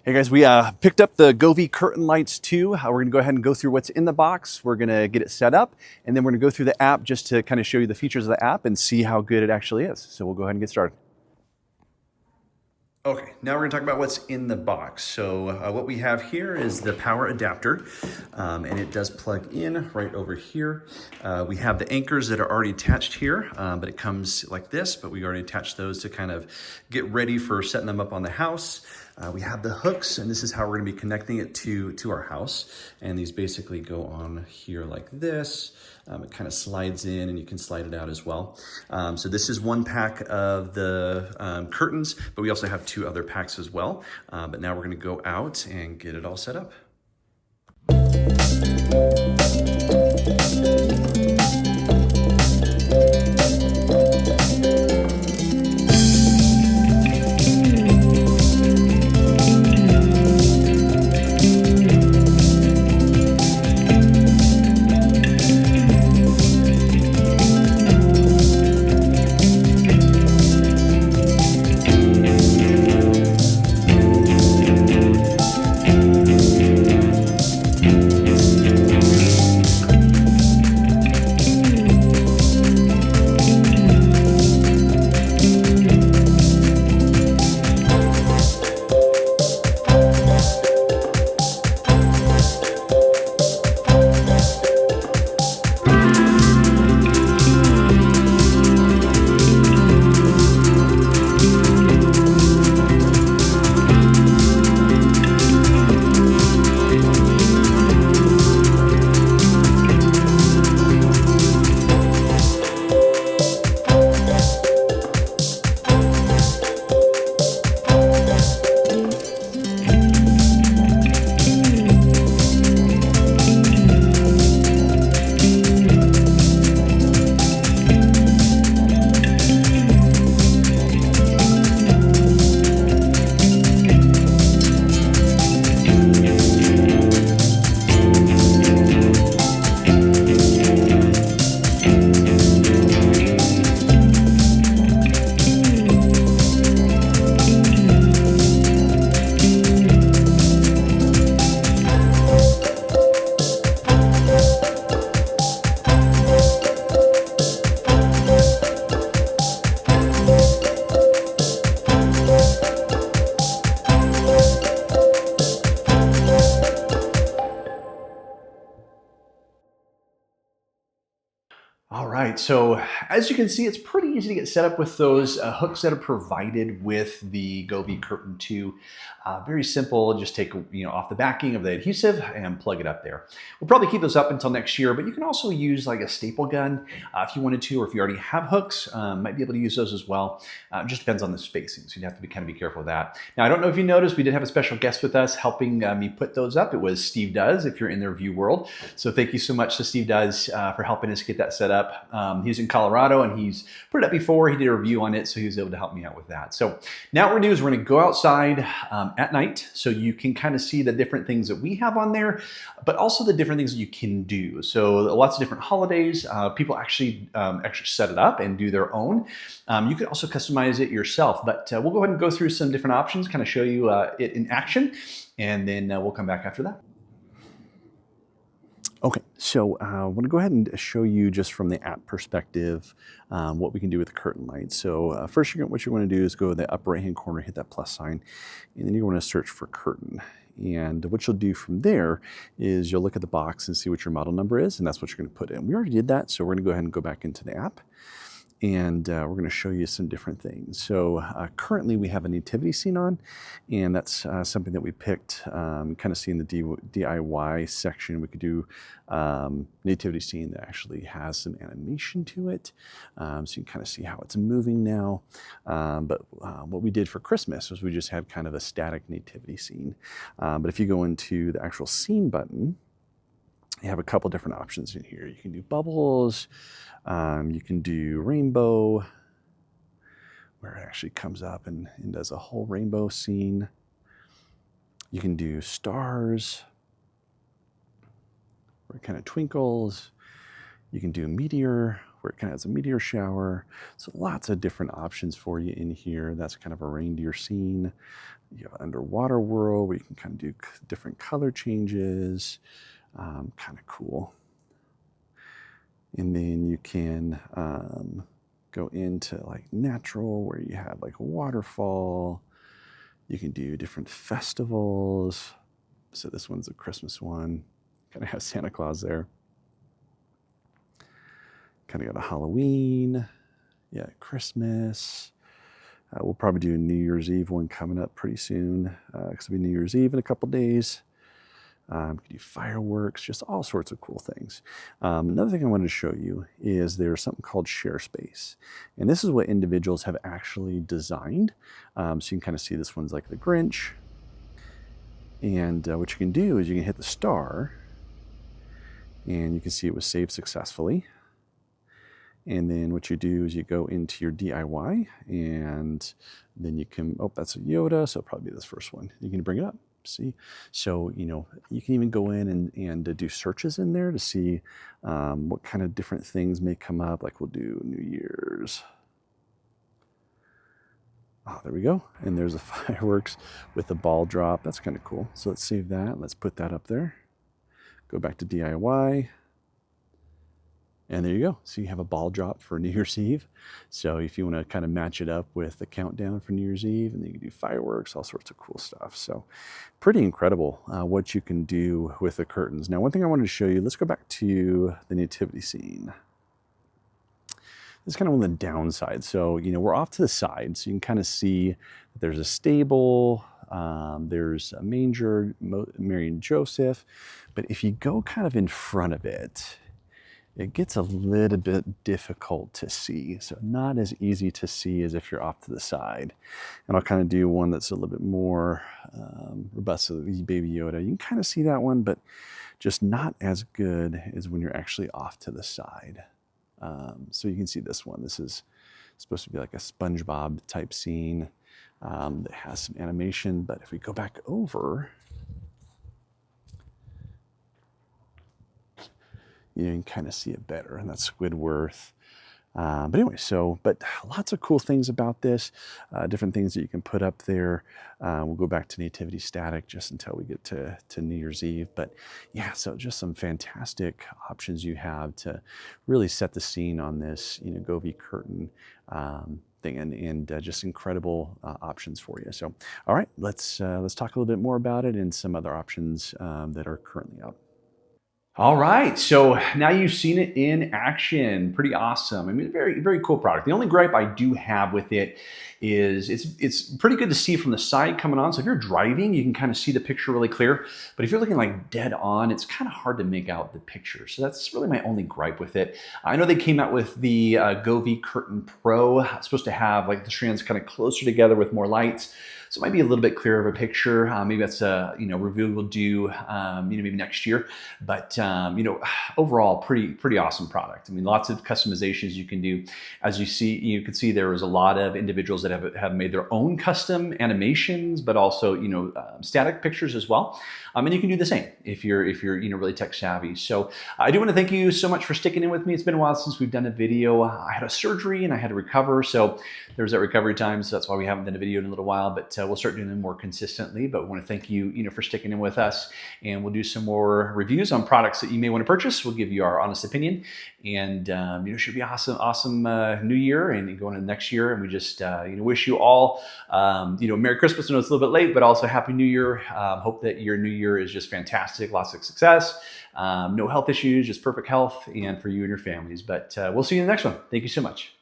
Hey guys, we picked up the Govee Curtain Lights 2. We're going to go ahead and go through what's in the box. We're going to get it set up, and then we're going to go through the app just to kind of show you the features of the app and see how good it actually is. So we'll go ahead and get started. Okay, now we're going to talk about what's in the box. So what we have here is the power adapter, and it does plug in right over here. We have the anchors that are already attached here, but it comes like this, but we already attached those to kind of get ready for setting them up on the house. We have the hooks, and this is how we're going to be connecting it to our house. And these basically go on here like this. It kind of slides in, and you can slide it out as well. So this is one pack of the curtains, but we also have two other packs as well. But now we're going to go out and get it all set up. All right, so as you can see, it's pretty easy to get set up with those hooks that are provided with the Govee Curtain 2. Very simple, just take off the backing of the adhesive and plug it up there. We'll probably keep those up until next year, but you can also use like a staple gun if you wanted to, or if you already have hooks, might be able to use those as well. It just depends on the spacing, so you'd have to kind of be careful with that. Now, I don't know if you noticed, we did have a special guest with us helping me put those up. It was Steve Does, if you're in the review world. So thank you so much to Steve Does for helping us get that set up. He's in Colorado, and he's put it up before. He did a review on it, so he was able to help me out with that. So now what we're going to do is we're going to go outside at night, so you can kind of see the different things that we have on there, but also the different things that you can do. So lots of different holidays. People actually set it up and do their own. You can also customize it yourself, but we'll go ahead and go through some different options, kind of show you it in action, and then we'll come back after that. Okay, so I want to go ahead and show you just from the app perspective what we can do with the curtain lights. So first, what you're going to do is go to the upper right-hand corner, hit that plus sign, and then you're going to search for curtain. And what you'll do from there is you'll look at the box and see what your model number is, and that's what you're going to put in. We already did that, so we're going to go ahead and go back into the app. And we're going to show you some different things. So currently we have a nativity scene on, and that's something that we picked, kind of see in the DIY section. We could do nativity scene that actually has some animation to it. So you can kind of see how it's moving now. But what we did for Christmas was we just had kind of a static nativity scene. But if you go into the actual scene button, you have a couple different options in here. You can do bubbles, you can do rainbow, where it actually comes up and does a whole rainbow scene. You can do stars, where it kind of twinkles. You can do meteor, where it kind of has a meteor shower. So lots of different options for you in here. That's kind of a reindeer scene. You have underwater world where you can kind of do different color changes. Kind of cool. And then you can go into like natural where you have like a waterfall. You can do different festivals. So this one's a Christmas one. Kind of has Santa Claus there. Kind of got a Halloween. Yeah, Christmas. We'll probably do a New Year's Eve one coming up pretty soon because it'll be New Year's Eve in a couple days. You can do fireworks, just all sorts of cool things. Another thing I wanted to show you is there's something called share space. And this is what individuals have actually designed. So you can kind of see this one's like the Grinch. And what you can do is you can hit the star and you can see it was saved successfully. And then what you do is you go into your DIY and then you can, oh, that's a Yoda, so it'll probably be this first one. You can bring it up, see? So, you know, you can even go in and do searches in there to see what kind of different things may come up. Like we'll do New Year's. Oh, there we go. And there's the fireworks with the ball drop. That's kind of cool. So let's save that. Let's put that up there. Go back to DIY. And there you go. So you have a ball drop for New Year's Eve. So if you want to kind of match it up with the countdown for New Year's Eve, and then you can do fireworks, all sorts of cool stuff. So pretty incredible what you can do with the curtains. Now, one thing I wanted to show you, let's go back to the nativity scene. This is kind of one of the downsides. So, you know, we're off to the side, so you can kind of see that there's a stable, there's a manger, Mary and Joseph. But if you go kind of in front of it, it gets a little bit difficult to see. So not as easy to see as if you're off to the side. And I'll kind of do one that's a little bit more robust, so the Baby Yoda. You can kind of see that one, but just not as good as when you're actually off to the side. So you can see this one. This is supposed to be like a SpongeBob type scene that has some animation. But if we go back over, you can kind of see it better, and that's Squidward. But anyway, but lots of cool things about this, different things that you can put up there. We'll go back to nativity static just until we get to New Year's Eve. But yeah, so just some fantastic options you have to really set the scene on this, you know, Govee curtain thing, and just incredible options for you. So, all right, let's talk a little bit more about it and some other options that are currently out. All right, so now you've seen it in action. Pretty awesome. I mean, very, very cool product. The only gripe I do have with it is it's pretty good to see from the side coming on. So if you're driving, you can kind of see the picture really clear. But if you're looking like dead on, it's kind of hard to make out the picture. So that's really my only gripe with it. I know they came out with the Govee Curtain Pro. It's supposed to have like the strands kind of closer together with more lights. So it might be a little bit clearer of a picture. Maybe that's a review we'll do maybe next year. But overall, pretty awesome product. I mean, lots of customizations you can do. As you can see there was a lot of individuals that have made their own custom animations, but also static pictures as well. And you can do the same if you're really tech savvy. So I do want to thank you so much for sticking in with me. It's been a while since we've done a video. I had a surgery and I had to recover, so there's that recovery time. So that's why we haven't done a video in a little while. But we'll start doing them more consistently. But we want to thank you, for sticking in with us, and we'll do some more reviews on products that you may want to purchase. We'll give you our honest opinion, and should be awesome new year and going into next year. And we just wish you all Merry Christmas. I know it's a little bit late, but also Happy New Year. Hope that your new year is just fantastic, lots of success, no health issues, just perfect health, and for you and your families. But we'll see you in the next one. Thank you so much.